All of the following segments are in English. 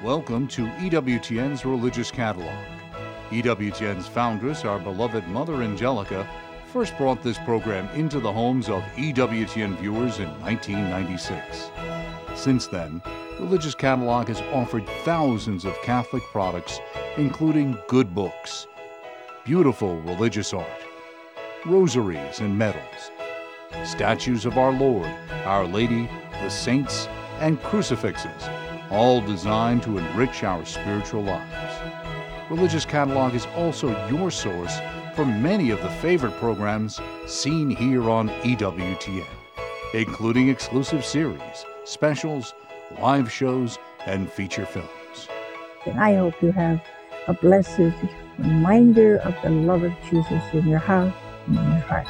Welcome to EWTN's Religious Catalogue. EWTN's foundress, our beloved Mother Angelica, first brought this program into the homes of EWTN viewers in 1996. Since then, Religious Catalogue has offered thousands of Catholic products, including good books, beautiful religious art, rosaries and medals, statues of our Lord, Our Lady, the saints, and crucifixes, all designed to enrich our spiritual lives. Religious Catalogue is also your source for many of the favorite programs seen here on EWTN, including exclusive series, specials, live shows, and feature films. And I hope you have a blessed reminder of the love of Jesus in your house and in your heart.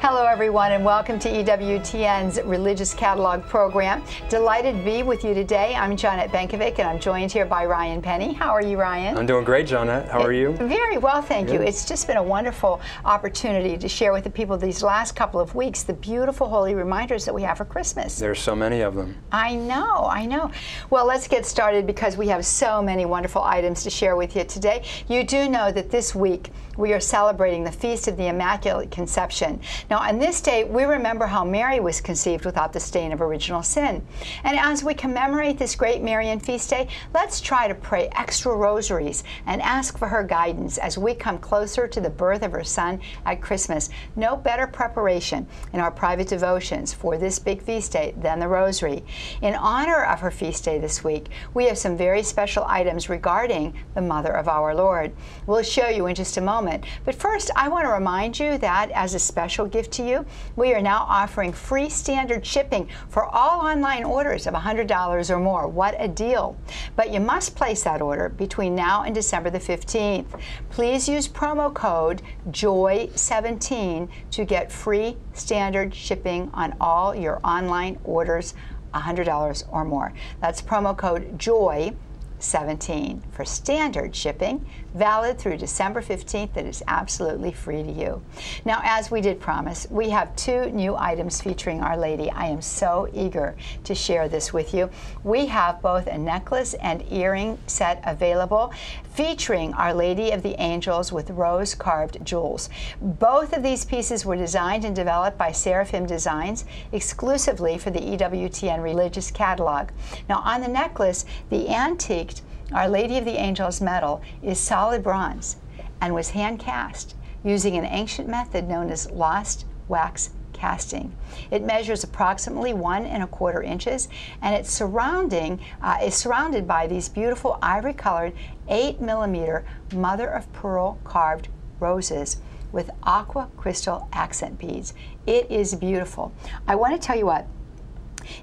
Hello, everyone, and welcome to EWTN's Religious Catalogue program. Delighted to be with you today. I'm Johnette Bankovic, and I'm joined here by Ryan Penny. How are you, Ryan? I'm doing great, Johnette. How are you? Very well, thank you. It's just been a wonderful opportunity to share with the people these last couple of weeks the beautiful holy reminders that we have for Christmas. There's so many of them. I know. Well, let's get started because we have so many wonderful items to share with you today. You do know that this week we are celebrating the Feast of the Immaculate Conception. Now, on this day, we remember how Mary was conceived without the stain of original sin. And as we commemorate this great Marian feast day, let's try to pray extra rosaries and ask for her guidance as we come closer to the birth of her Son at Christmas. No better preparation in our private devotions for this big feast day than the Rosary. In honor of her feast day this week, we have some very special items regarding the Mother of our Lord. We'll show you in just a moment. But first, I want to remind you that as a special gift to you, we are now offering free standard shipping for all online orders of $100 or more. What a deal. But you must place that order between now and December the 15th. Please use promo code JOY17 to get free standard shipping on all your online orders, $100 or more. That's promo code JOY17 for standard shipping, valid through December 15th. That is absolutely free to you. Now, as we did promise, we have two new items featuring Our Lady. I am so eager to share this with you. We have both a necklace and earring set available featuring Our Lady of the Angels with rose-carved jewels. Both of these pieces were designed and developed by Seraphim Designs exclusively for the EWTN Religious Catalogue. Now, on the necklace, the antiqued Our Lady of the Angels medal is solid bronze and was hand cast using an ancient method known as lost wax casting. It measures approximately 1 1/4 inches, and its surrounding is surrounded by these beautiful ivory-colored 8mm mother of pearl carved roses with aqua crystal accent beads. It is beautiful. I want to tell you what,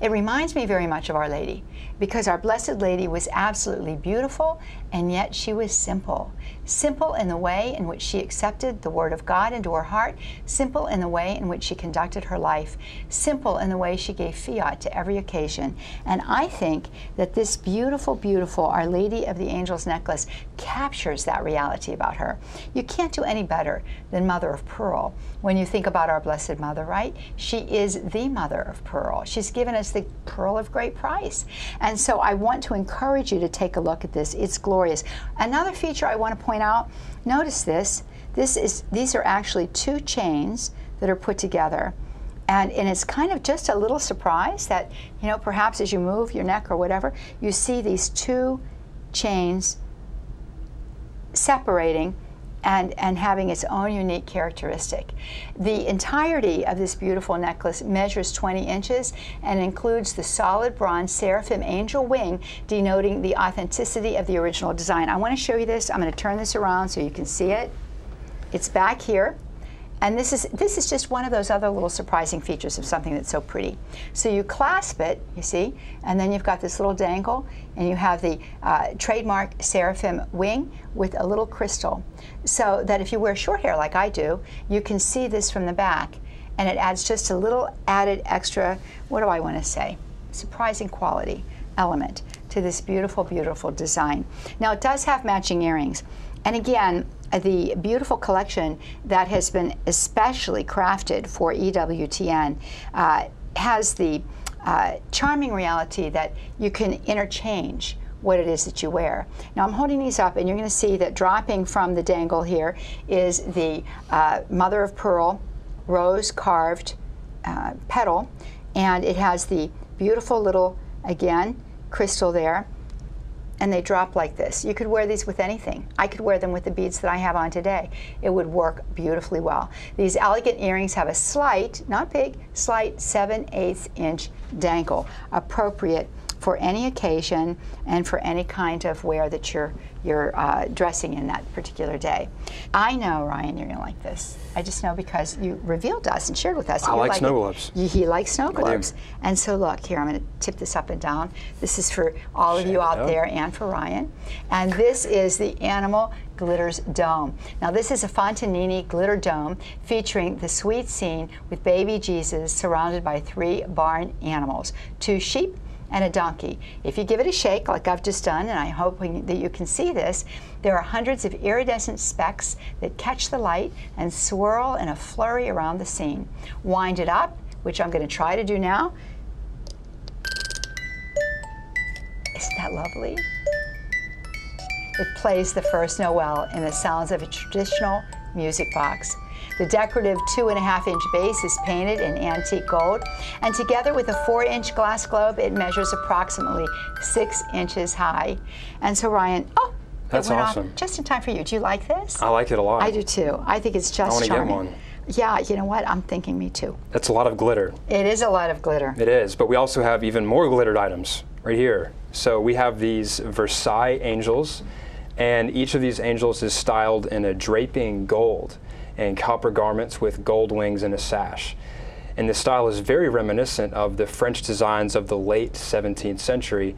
it reminds me very much of Our Lady, because our Blessed Lady was absolutely beautiful, and yet she was simple. Simple in the way in which she accepted the Word of God into her heart, simple in the way in which she conducted her life, simple in the way she gave fiat to every occasion. And I think that this beautiful, beautiful Our Lady of the Angels necklace captures that reality about her. You can't do any better than Mother of Pearl when you think about our Blessed Mother, right? She is the Mother of Pearl. She's given us the pearl of great price. And so I want to encourage you to take a look at this. It's glorious. Another feature I want to point out, notice this. These are actually two chains that are put together. And it's kind of just a little surprise that, perhaps as you move your neck or whatever, you see these two chains separating and having its own unique characteristic. The entirety of this beautiful necklace measures 20 inches and includes the solid bronze seraphim angel wing, denoting the authenticity of the original design. I want to show you this. I'm going to turn this around so you can see it. It's back here. And this is just one of those other little surprising features of something that's so pretty. So you clasp it, you see, and then you've got this little dangle, and you have the trademark seraphim wing with a little crystal, so that if you wear short hair like I do, you can see this from the back, and it adds just a little added extra, what do I want to say, surprising quality element to this beautiful, beautiful design. Now, it does have matching earrings. And again, the beautiful collection that has been especially crafted for EWTN has the charming reality that you can interchange what it is that you wear. Now I'm holding these up, and you're going to see that dropping from the dangle here is the mother of pearl rose carved petal, and it has the beautiful little, again, crystal there, and they drop like this. You could wear these with anything. I could wear them with the beads that I have on today. It would work beautifully well. These elegant earrings have a slight, not big, slight 7/8 inch dangle, appropriate for any occasion and for any kind of wear that you're dressing in that particular day. I know, Ryan, you're gonna like this. I just know because you revealed to us and shared with us. I like snow globes. He likes snow globes. And so look, here, I'm gonna tip this up and down. This is for all of you out there and for Ryan. And this is the Animal Glitters Dome. Now this is a Fontanini glitter dome featuring the sweet scene with baby Jesus surrounded by 3 barn animals, 2 sheep and a donkey. If you give it a shake, like I've just done, and I'm hoping that you can see this, there are hundreds of iridescent specks that catch the light and swirl in a flurry around the scene. Wind it up, which I'm going to try to do now. Isn't that lovely? It plays the first Noel in the sounds of a traditional music box. The decorative 2.5-inch base is painted in antique gold, and together with a 4-inch glass globe, it measures approximately 6 inches high. And so, Ryan, that's awesome. Just in time for you. Do you like this? I like it a lot. I do too. I think it's just charming. I want to get one. Yeah, you know what? I'm thinking me too. That's a lot of glitter. It is a lot of glitter. It is, but we also have even more glittered items right here. So we have these Versailles angels, and each of these angels is styled in a draping gold and copper garments with gold wings and a sash. And the style is very reminiscent of the French designs of the late 17th century,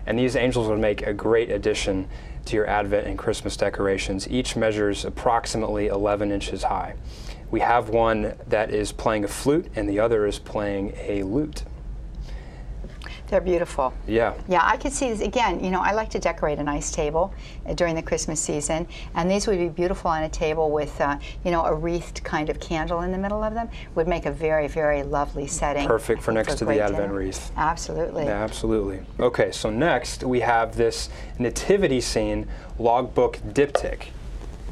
and these angels would make a great addition to your Advent and Christmas decorations. Each measures approximately 11 inches high. We have one that is playing a flute, and the other is playing a lute. They're beautiful. Yeah. Yeah, I could see this. Again, you know, I like to decorate a nice table during the Christmas season, and these would be beautiful on a table with, you know, a wreathed kind of candle in the middle of them. Would make a very, very lovely setting. Perfect for next to the Advent wreath. Absolutely. Yeah, absolutely. Okay, so next we have this nativity scene logbook diptych.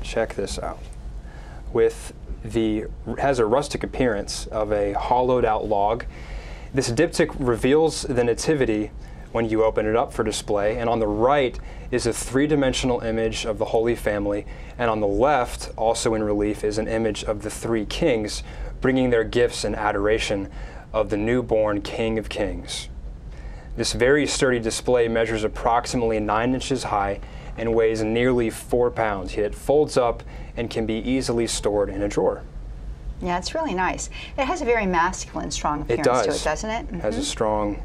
Check this out. Has a rustic appearance of a hollowed out log. This diptych reveals the nativity when you open it up for display, and on the right is a 3-dimensional image of the Holy Family, and on the left, also in relief, is an image of the 3 kings bringing their gifts in adoration of the newborn King of Kings. This very sturdy display measures approximately 9 inches high and weighs nearly 4 pounds, yet it folds up and can be easily stored in a drawer. Yeah, it's really nice. It has a very masculine, strong appearance to it, doesn't it? It has a strong...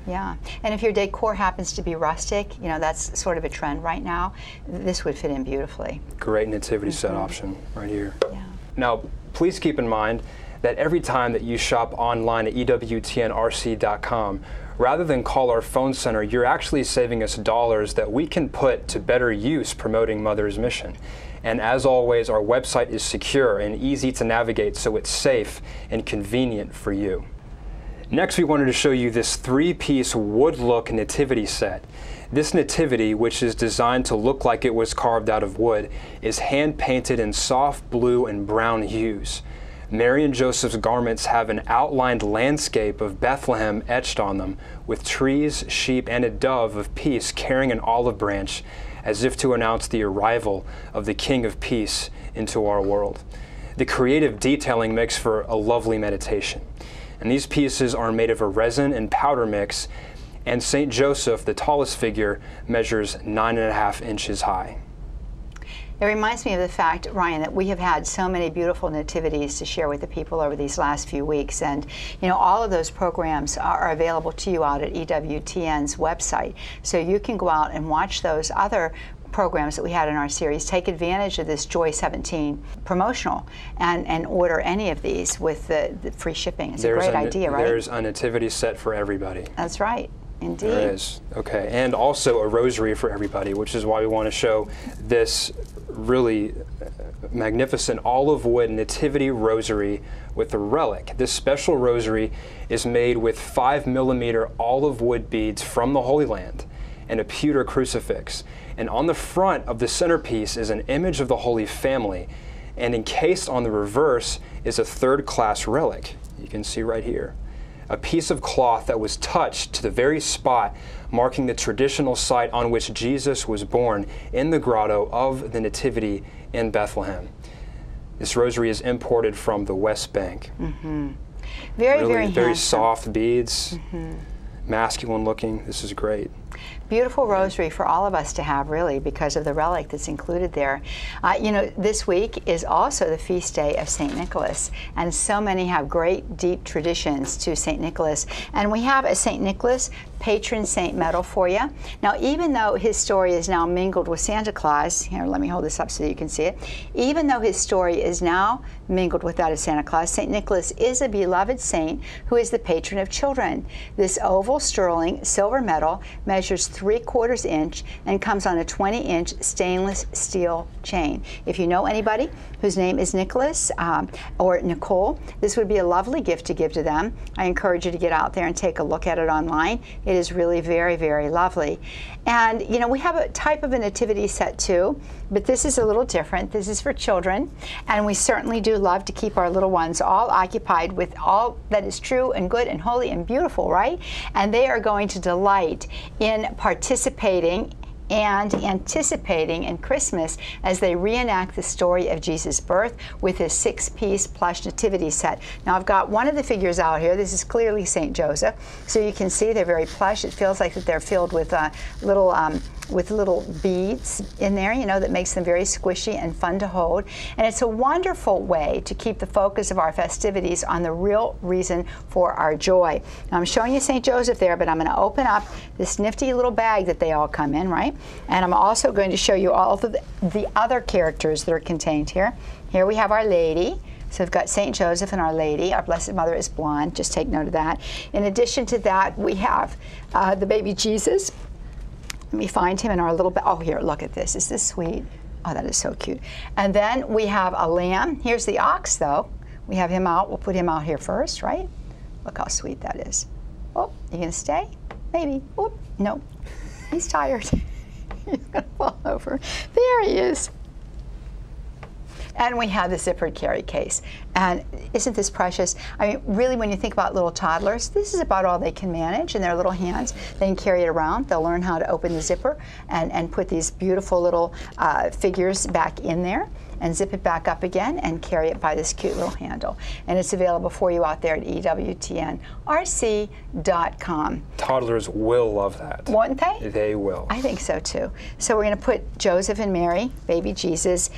Yeah, and if your decor happens to be rustic, you know, that's sort of a trend right now, this would fit in beautifully. Great nativity set option right here. Yeah. Now, please keep in mind that every time that you shop online at EWTNRC.com, rather than call our phone center, you're actually saving us dollars that we can put to better use promoting Mother's Mission. And as always, our website is secure and easy to navigate, so it's safe and convenient for you. Next, we wanted to show you this 3-piece wood look nativity set. This nativity, which is designed to look like it was carved out of wood, is hand painted in soft blue and brown hues. Mary and Joseph's garments have an outlined landscape of Bethlehem etched on them, with trees, sheep, and a dove of peace carrying an olive branch, as if to announce the arrival of the King of Peace into our world. The creative detailing makes for a lovely meditation. And these pieces are made of a resin and powder mix, and St. Joseph, the tallest figure, measures 9.5 inches high. It reminds me of the fact, Ryan, that we have had so many beautiful nativities to share with the people over these last few weeks. And, you know, all of those programs are available to you out at EWTN's website. So you can go out and watch those other programs that we had in our series, take advantage of this Joy 17 promotional, and order any of these with the free shipping. It's a great idea, right? There's a nativity set for everybody. That's right. Indeed. There is. Okay. And also a rosary for everybody, which is why we want to show this really magnificent olive wood Nativity Rosary with a relic. This special rosary is made with 5mm olive wood beads from the Holy Land and a pewter crucifix. And on the front of the centerpiece is an image of the Holy Family, and encased on the reverse is a third-class relic. You can see right here. A piece of cloth that was touched to the very spot marking the traditional site on which Jesus was born in the grotto of the Nativity in Bethlehem. This rosary is imported from the West Bank. Mm-hmm. Very very soft beads, masculine looking. This is great. Beautiful rosary for all of us to have, really, because of the relic that's included there. You know, this week is also the feast day of St. Nicholas, and so many have great, deep traditions to St. Nicholas. And we have a St. Nicholas patron saint medal for you. Now, even though his story is now mingled with Santa Claus, here, let me hold this up so that you can see it. Even though his story is now mingled with that of Santa Claus, St. Nicholas is a beloved saint who is the patron of children. This oval sterling silver medal measures 3/4 inch and comes on a 20-inch stainless steel chain. If you know anybody whose name is Nicholas or Nicole, this would be a lovely gift to give to them. I encourage you to get out there and take a look at it online. It is really very lovely. And you know, we have a type of a nativity set too, but this is a little different. This is for children, and we certainly do love to keep our little ones all occupied with all that is true and good and holy and beautiful, right? And they are going to delight in participating and anticipating in Christmas as they reenact the story of Jesus' birth with his 6-piece plush nativity set. Now, I've got one of the figures out here. This is clearly St. Joseph. So you can see they're very plush. It feels like that they're filled with little beads in there, you know, that makes them very squishy and fun to hold. And it's a wonderful way to keep the focus of our festivities on the real reason for our joy. Now, I'm showing you St. Joseph there, but I'm going to open up this nifty little bag that they all come in, right? And I'm also going to show you all of the other characters that are contained here. Here we have Our Lady. So we've got St. Joseph and Our Lady. Our Blessed Mother is blonde. Just take note of that. In addition to that, we have the baby Jesus. Let me find him in our little bag. Oh, here, look at this. Is this sweet? Oh, that is so cute. And then we have a lamb. Here's the ox, though. We have him out. We'll put him out here first, right? Look how sweet that is. Oh, you going to stay? Maybe. Oh, no. He's tired. He's going to fall over. There he is. And we have the zippered carry case. And isn't this precious? I mean, really, when you think about little toddlers, this is about all they can manage in their little hands. They can carry it around. They'll learn how to open the zipper and put these beautiful little figures back in there and zip it back up again and carry it by this cute little handle. And it's available for you out there at EWTNRC.com. Toddlers will love that. Won't they? They will. I think so too. So we're going to put Joseph and Mary, baby Jesus,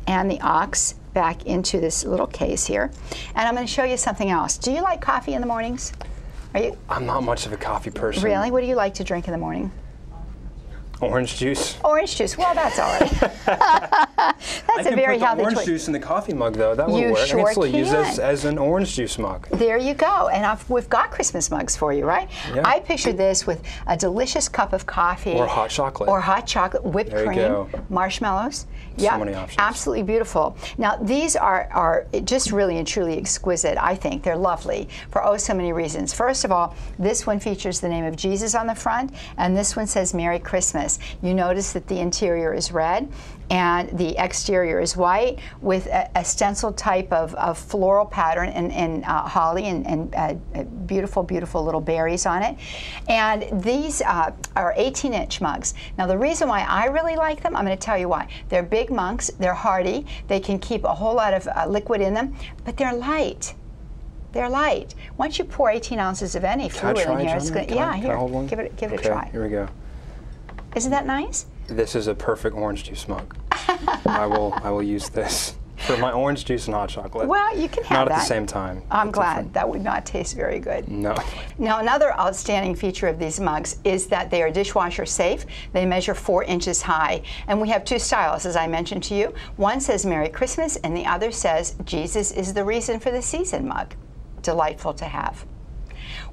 and the ox back into this little case here. And I'm going to show you something else. Do you like coffee in the mornings? Are you? I'm not much of a coffee person. Really? What do you like to drink in the morning? Orange juice. Orange juice. Well, that's all right. That's a very healthy choice. Orange juice in the coffee mug, though. That would work. Sure I can still use this as an orange juice mug. There you go. And we've got Christmas mugs for you, right? Yeah. I picture this with a delicious cup of coffee. Or hot chocolate. Or hot chocolate, whipped cream, marshmallows. So many options. Absolutely beautiful. Now, these are just really and truly exquisite, I think. They're lovely for so many reasons. First of all, this one features the name of Jesus on the front, and this one says Merry Christmas. You notice that the interior is red and the exterior is white with a stencil type of floral pattern and holly and beautiful little berries on it. And these are 18-inch mugs. Now, the reason why I really like them, I'm going to tell you why. They're big mugs, they're hardy, they can keep a whole lot of liquid in them, but they're light. They're light. Once you pour 18 ounces of any fluid in here, it's going to, Can I hold one? give it a try. Here we go. Isn't that nice? This is a perfect orange juice mug. I will use this for my orange juice and hot chocolate. Well, you can have Not that. at the same time. I'm glad. That would not taste very good. No. Now, another outstanding feature of these mugs is that they are dishwasher safe. They measure 4 inches high. And we have two styles, as I mentioned to you. One says Merry Christmas, and the other says Jesus is the reason for the season mug. Delightful to have.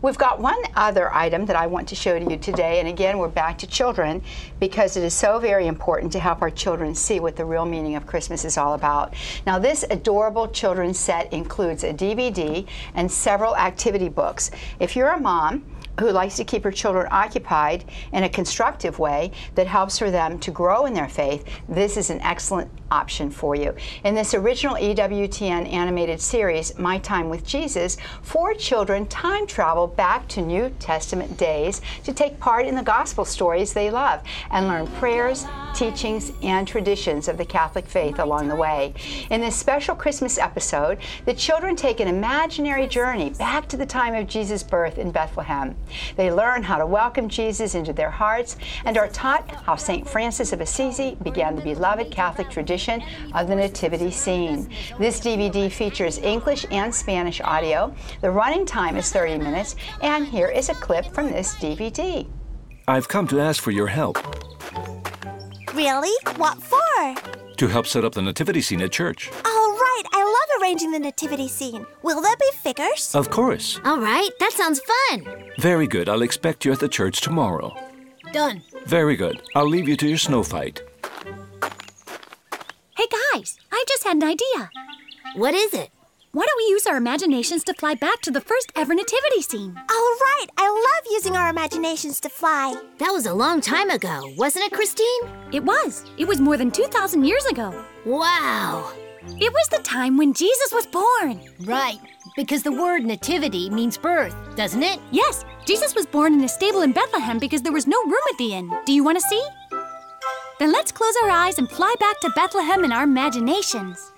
We've got one other item that I want to show to you today, and again, we're back to children because it is so very important to help our children see what the real meaning of Christmas is all about. Now, this adorable children's set includes a DVD and several activity books. If you're a mom who likes to keep her children occupied in a constructive way that helps for them to grow in their faith, this is an excellent option for you. In this original EWTN animated series, My Time with Jesus, 4 children time travel back to New Testament days to take part in the gospel stories they love and learn prayers, teachings, and traditions of the Catholic faith along the way. In this special Christmas episode, the children take an imaginary journey back to the time of Jesus' birth in Bethlehem. They learn how to welcome Jesus into their hearts and are taught how St. Francis of Assisi began the beloved Catholic tradition of the Nativity scene. This DVD features English and Spanish audio. The running time is 30 minutes, and here is a clip from this DVD. I've come to ask for your help. Really? What for? To help set up the nativity scene at church. Oh, right. I love arranging the nativity scene. Will there be figures? Of course. All right. That sounds fun. Very good. I'll expect you at the church tomorrow. Done. Very good. I'll leave you to your snow fight. Hey, guys. I just had an idea. What is it? Why don't we use our imaginations to fly back to the first ever nativity scene? Oh, right. I love using our imaginations to fly. That was a long time ago, wasn't it, Christine? It was. It was more than 2,000 years ago. Wow. It was the time when Jesus was born. Right, because the word nativity means birth, doesn't it? Yes, Jesus was born in a stable in Bethlehem because there was no room at the inn. Do you want to see? Then let's close our eyes and fly back to Bethlehem in our imaginations.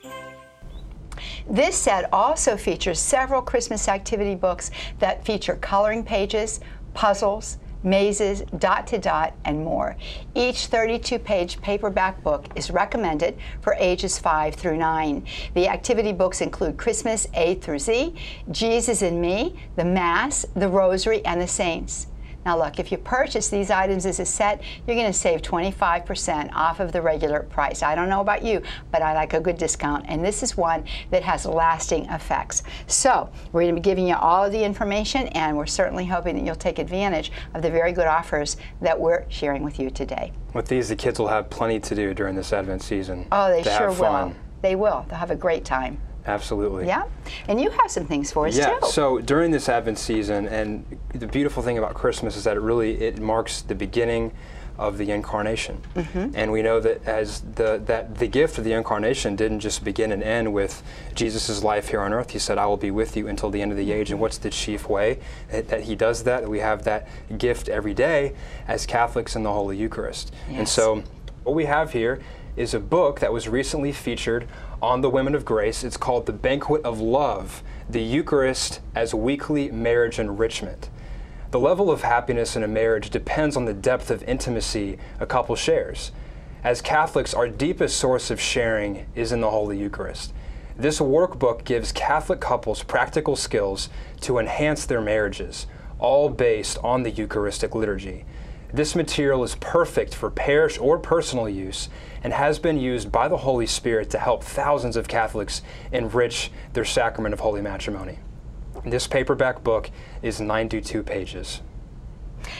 This set also features several Christmas activity books that feature coloring pages, puzzles, mazes, dot-to-dot, and more. Each 32-page paperback book is recommended for ages 5 through 9. The activity books include Christmas A through Z, Jesus and Me, the Mass, the Rosary, and the Saints. Now look, if you purchase these items as a set, you're going to save 25% off of the regular price. I don't know about you, but I like a good discount, and this is one that has lasting effects. So we're going to be giving you all of the information, and we're certainly hoping that you'll take advantage of the very good offers that we're sharing with you today. With these, the kids will have plenty to do during this Advent season. Oh, they to sure have fun. will. They will. They'll have a great time. Absolutely. Yeah, and you have some things for us too. So during this Advent season, and the beautiful thing about Christmas is that it marks the beginning of the Incarnation. And we know that as the gift of the Incarnation didn't just begin and end with Jesus' life here on earth. He said, I will be with you until the end of the age. And what's the chief way that he does that? We have that gift every day as Catholics in the Holy Eucharist. Yes. And so what we have here is a book that was recently featured on the Women of Grace. It's called The Banquet of Love, the Eucharist as Weekly Marriage Enrichment. The level of happiness in a marriage depends on the depth of intimacy a couple shares. As Catholics, our deepest source of sharing is in the Holy Eucharist. This workbook gives Catholic couples practical skills to enhance their marriages, all based on the Eucharistic liturgy. This material is perfect for parish or personal use and has been used by the Holy Spirit to help thousands of Catholics enrich their sacrament of holy matrimony. This paperback book is 92 pages.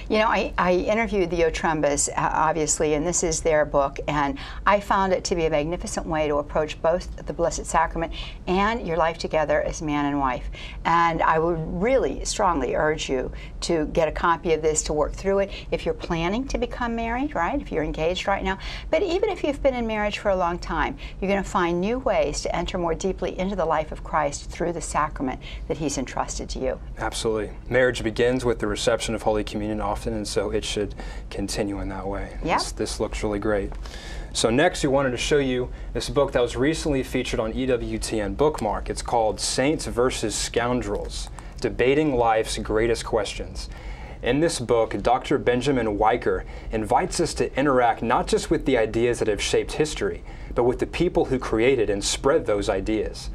You know, I interviewed the Otrumbas, obviously, and this is their book, and I found it to be a magnificent way to approach both the Blessed Sacrament and your life together as man and wife. And I would really strongly urge you to get a copy of this to work through it if you're planning to become married, right, if you're engaged right now. But even if you've been in marriage for a long time, you're going to find new ways to enter more deeply into the life of Christ through the sacrament that He's entrusted to you. Absolutely. Marriage begins with the reception of Holy Communion often, and so it should continue in that way. Yeah. This looks really great. So next we wanted to show you this book that was recently featured on EWTN Bookmark. It's called Saints versus Scoundrels, Debating Life's Greatest Questions. In this book, Dr. Benjamin Weicker invites us to interact not just with the ideas that have shaped history, but with the people who created and spread those ideas.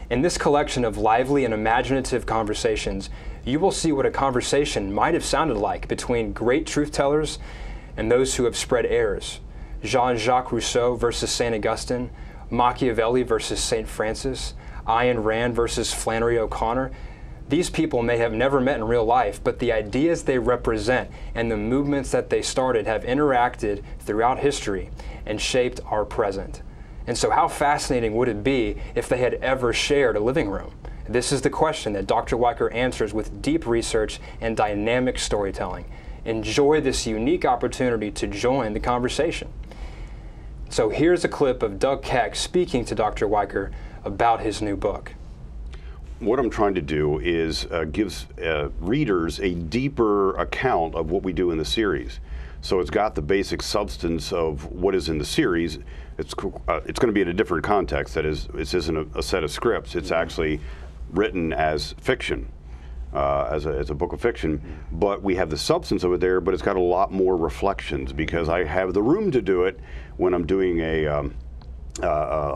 In this collection of lively and imaginative conversations, you will see what a conversation might have sounded like between great truth-tellers and those who have spread errors. Jean-Jacques Rousseau versus St. Augustine, Machiavelli versus St. Francis, Ayn Rand versus Flannery O'Connor. These people may have never met in real life, but the ideas they represent and the movements that they started have interacted throughout history and shaped our present. And so how fascinating would it be if they had ever shared a living room? This is the question that Dr. Weicker answers with deep research and dynamic storytelling. Enjoy this unique opportunity to join the conversation. So here's a clip of Doug Keck speaking to Dr. Weicker about his new book. What I'm trying to do is gives readers a deeper account of what we do in the series. So it's got the basic substance of what is in the series. It's going to be in a different context. That is, this isn't a set of scripts. It's actually written as fiction, as a book of fiction. But we have the substance of it there, but it's got a lot more reflections because I have the room to do it when I'm doing a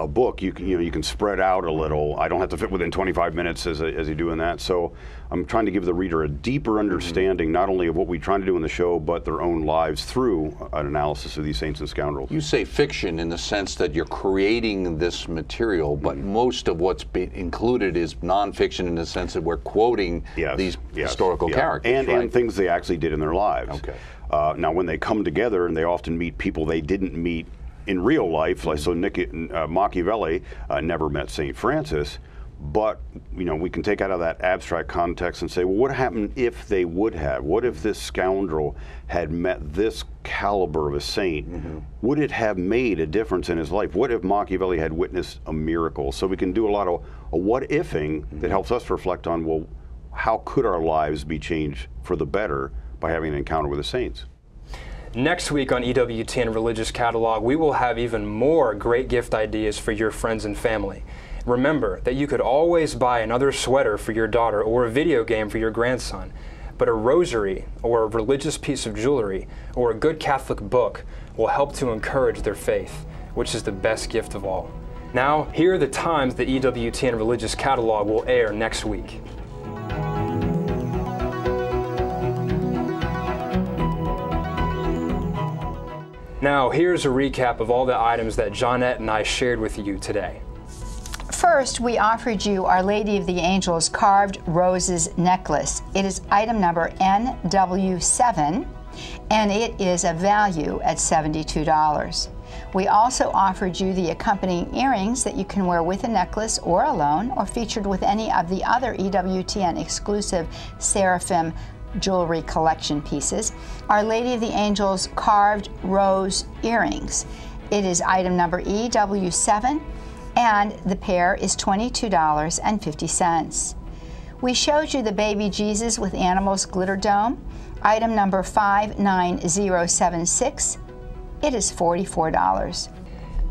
book. You can spread out a little. I don't have to fit within 25 minutes as you do in that. So I'm trying to give the reader a deeper understanding, not only of what we're trying to do in the show, but their own lives through an analysis of these saints and scoundrels. You say fiction in the sense that you're creating this material, but most of what's included is nonfiction in the sense that we're quoting these historical characters. And things they actually did in their lives. Okay. Now, when they come together, and they often meet people they didn't meet in real life, like so Machiavelli never met St. Francis, but we can take out of that abstract context and say, well, what happened if they would have? What if this scoundrel had met this caliber of a saint? Would it have made a difference in his life? What if Machiavelli had witnessed a miracle? So we can do a lot of a what-ifing that helps us reflect on, well, how could our lives be changed for the better by having an encounter with the saints? Next week on EWTN Religious Catalog, we will have even more great gift ideas for your friends and family. Remember that you could always buy another sweater for your daughter or a video game for your grandson, but a rosary or a religious piece of jewelry or a good Catholic book will help to encourage their faith, which is the best gift of all. Now, here are the times the EWTN Religious Catalog will air next week. Now, here's a recap of all the items that Johnette and I shared with you today. First, we offered you Our Lady of the Angels Carved Roses Necklace. It is item number NW7, and it is a value at $72. We also offered you the accompanying earrings that you can wear with a necklace or alone, or featured with any of the other EWTN exclusive Seraphim jewelry collection pieces. Our Lady of the Angels Carved Rose Earrings. It is item number EW7, and the pair is $22.50. We showed you the baby Jesus with animals glitter dome, item number 59076. It is $44.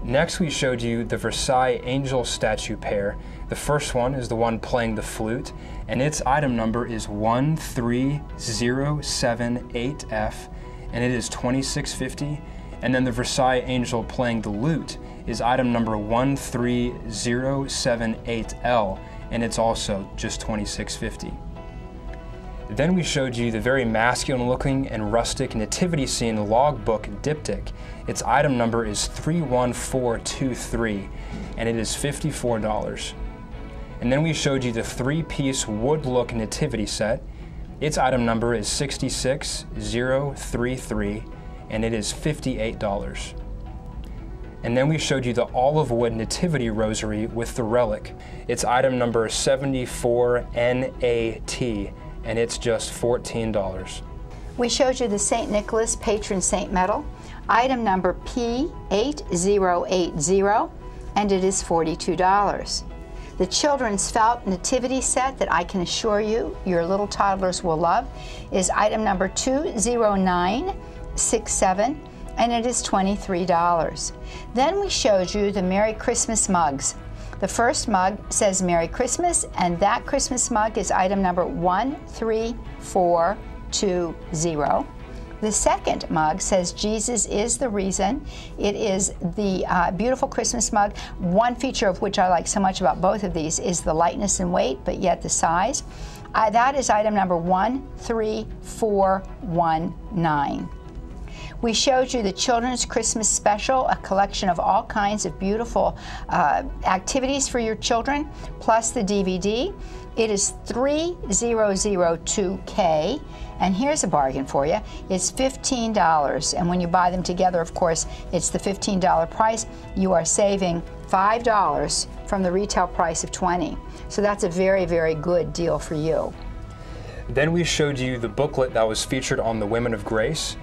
Next, we showed you the Versailles angel statue pair. The first one is the one playing the flute, and its item number is 13078F, and it is $26.50. And then the Versailles angel playing the lute is item number 13078L, and it's also just $26.50. Then we showed you the very masculine looking and rustic nativity scene logbook Diptych. Its item number is 31423, and it is $54. And then we showed you the 3-piece wood look nativity set. Its item number is 66033, and it is $58. And then we showed you the olive wood nativity rosary with the relic. Its item number is 74NAT, and it's just $14. We showed you the St. Nicholas Patron Saint Medal, item number P8080, and it is $42. The children's felt nativity set that I can assure you your little toddlers will love is item number 20967, and it is $23. Then we showed you the Merry Christmas mugs. The first mug says Merry Christmas, and that Christmas mug is item number 13420. The second mug says Jesus is the reason. It is the beautiful Christmas mug. One feature of which I like so much about both of these is the lightness and weight, but yet the size. That is item number 13419. We showed you the Children's Christmas Special, a collection of all kinds of beautiful activities for your children, plus the DVD. It is 3002K, and here's a bargain for you. It's $15, and when you buy them together, of course, it's the $15 price. You are saving $5 from the retail price of $20. So that's a very, very good deal for you. Then we showed you the booklet that was featured on the Women of Grace.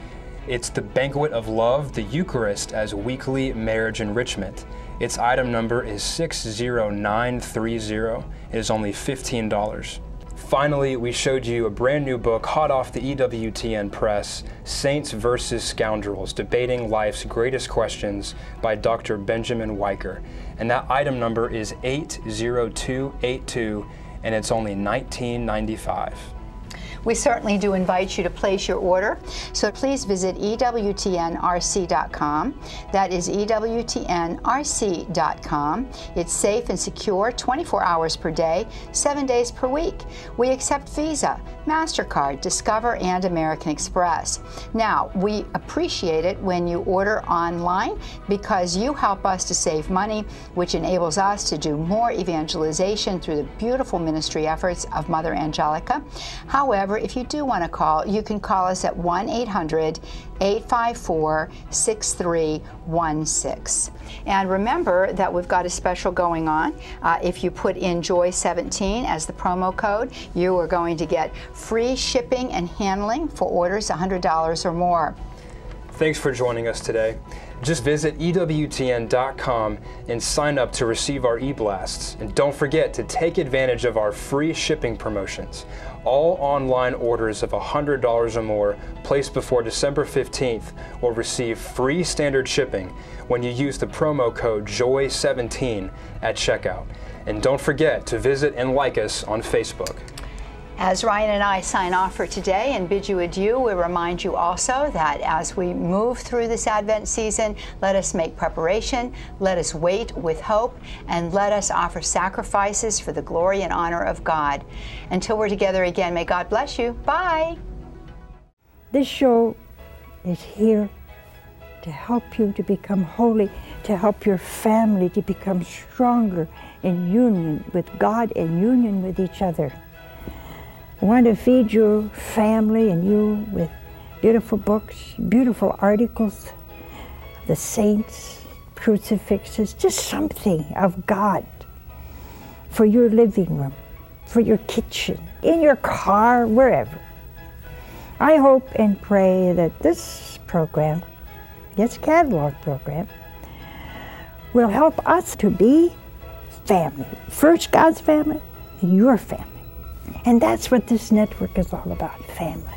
It's the Banquet of Love, the Eucharist as Weekly Marriage Enrichment. Its item number is 60930. It is only $15. Finally, we showed you a brand new book hot off the EWTN press, Saints versus Scoundrels, Debating Life's Greatest Questions by Dr. Benjamin Weicker. And that item number is 80282, and it's only $19.95. We certainly do invite you to place your order, so please visit EWTNRC.com. That is EWTNRC.com. It's safe and secure 24 hours per day, 7 days per week. We accept Visa, MasterCard, Discover, and American Express. Now, we appreciate it when you order online because you help us to save money, which enables us to do more evangelization through the beautiful ministry efforts of Mother Angelica. However, if you do want to call, you can call us at 1-800-854-6316. And remember that we've got a special going on. If you put in Joy17 as the promo code, you are going to get free shipping and handling for orders $100 or more. Thanks for joining us today. Just visit EWTN.com and sign up to receive our e-blasts. And don't forget to take advantage of our free shipping promotions. All online orders of $100 or more placed before December 15th will receive free standard shipping when you use the promo code JOY17 at checkout. And don't forget to visit and like us on Facebook. As Ryan and I sign off for today and bid you adieu, we remind you also that as we move through this Advent season, let us make preparation, let us wait with hope, and let us offer sacrifices for the glory and honor of God. Until we're together again, may God bless you. Bye. This show is here to help you to become holy, to help your family to become stronger in union with God and union with each other. I want to feed your family and you with beautiful books, beautiful articles, the saints, crucifixes, just something of God for your living room, for your kitchen, in your car, wherever. I hope and pray that this program, this catalog program, will help us to be family. First God's family, and your family. And that's what this network is all about, family.